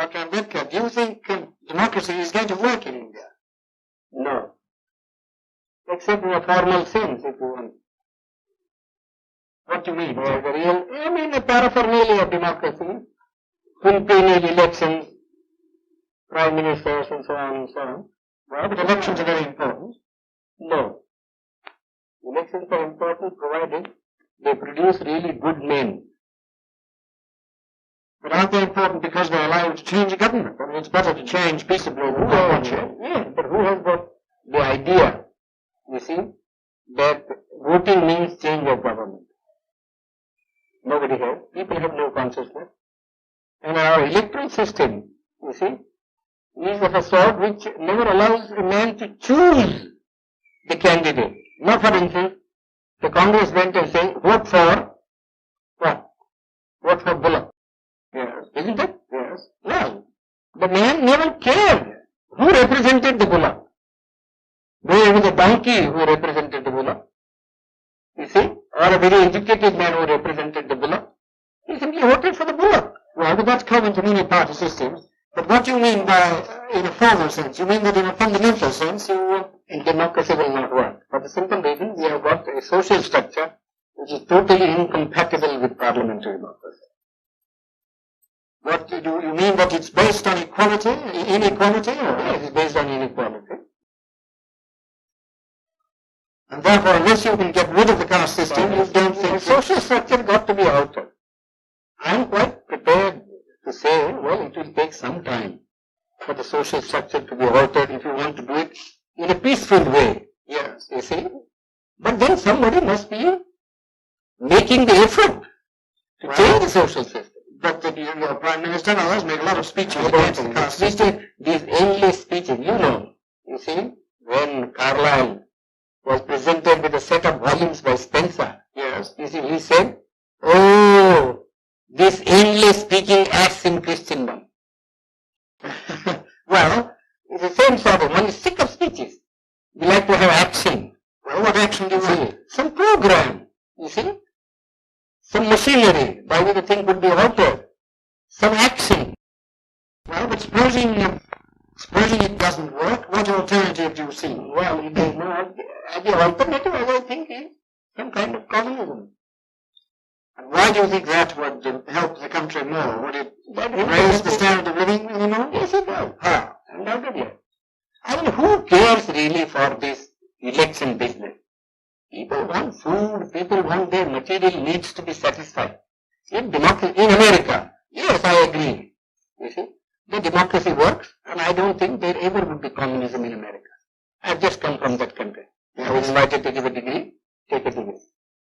Dr. Ambedkar, do you think democracy is going to work in India? No. Except in a formal sense, if you want. What do you mean? I mean the paraphernalia of democracy, quinquennial elections, prime ministers and so on and so on. Well, but elections are very important. No. Elections are important provided they produce really good men. But aren't they important because they allow you to change a government? I mean, it's better to change peaceably than Yes, but who has got the idea, you see, that voting means change of government? Nobody has. People have no consciousness. And our electoral system, you see, is of a sort which never allows a man to choose the candidate. Now, for instance, the Congress went and said, vote for what? Vote for Bullock. Yes. Isn't it? Yes. Well, the man never cared who represented the Bullock. Though it was a donkey who represented the Bullock, you see, or a very educated man who represented the Bullock, he simply voted for the Bullock. Well, but that's common to many party systems. But what do you mean by, in a formal sense? You mean that in a fundamental sense, democracy will not work. For the simple reason, we have got a social structure which is totally incompatible with parliamentary democracy. What do you mean, that it's based on equality, inequality, or it is based on inequality? And therefore, unless you can get rid of the caste system, you don't think the social structure got to be altered. I am quite prepared to say, well, it will take some time for the social structure to be altered if you want to do it in a peaceful way. Yes. You see? But then somebody must be making the effort to change the social system. But your Prime Minister and others make a lot of speeches against the caste system. These endless speeches, you see, when Carlyle was presented with a set of volumes by Spencer, yes, you see, he said, oh, this endless speaking acts in Christendom. Well, it's the same sort of, one is sick of speeches. We like to have action. Well, what action do you want? Some program, you see. Some machinery by which the thing could be altered. Some action. Well, but supposing it doesn't work, what alternative do you see? Well, the alternative, as I think, is some kind of communism. And why do you think that would help the country more? Would it raise the standard of living anymore? Yes, it will. How? Undoubtedly. I mean, who cares really for this election business? People want food, people want their material needs to be satisfied. In America, yes, I agree. You see, the democracy works, and I don't think there ever would be communism in America. I've just come from that country. I was invited to give a degree, take a degree.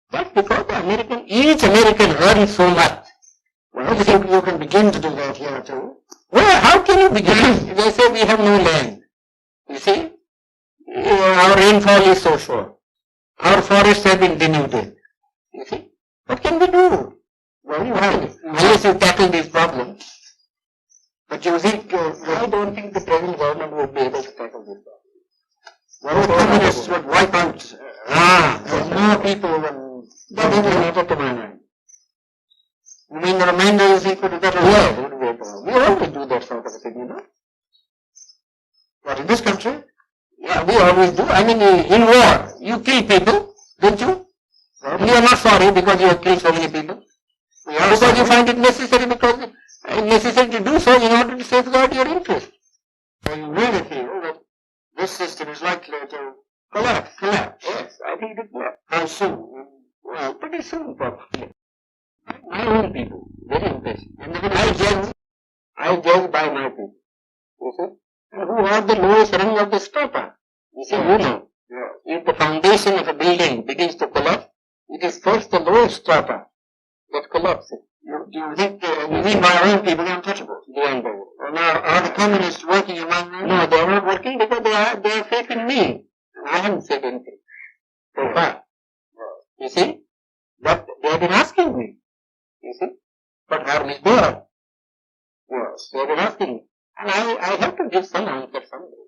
But because each American earns so much. Well, you can begin to do that here too. Well, how can you begin? They say we have no land. You see, our rainfall is so short. Our forests have been denuded. You see, what can we do? Well, you have, unless you tackle these problems. But you think, I don't think the present government would be able to tackle this problem. Well, the communists would wipe out more people than that doesn't matter to my mind. You mean the remainder you think would be better? Yes, would be better. We always do that sort of a thing, you know. But in this country? Yeah, we always do. I mean, in war, you kill people, don't you? Well, you are not sorry because you have killed so many people. Because you find it necessary to do so in order to safeguard your interest. So you really feel that this system is likely to collapse. Yes, I think it will. How soon? Well, pretty soon probably. My own people, very impatient. And I judge by my people. You see? And who are the lowest rung of the strata? You see, you know. Yeah. If the foundation of a building begins to collapse, it is first the lowest strata that collapses. Do you think, you mean by our own people, the untouchables? The untouchables. Now, are the communists working among them? No, they are not working because they have faith in me. And I haven't said anything so far. You see? But they have been asking me. You see? But harm is there. Yes. They have been asking me. And I have to give some answer someday.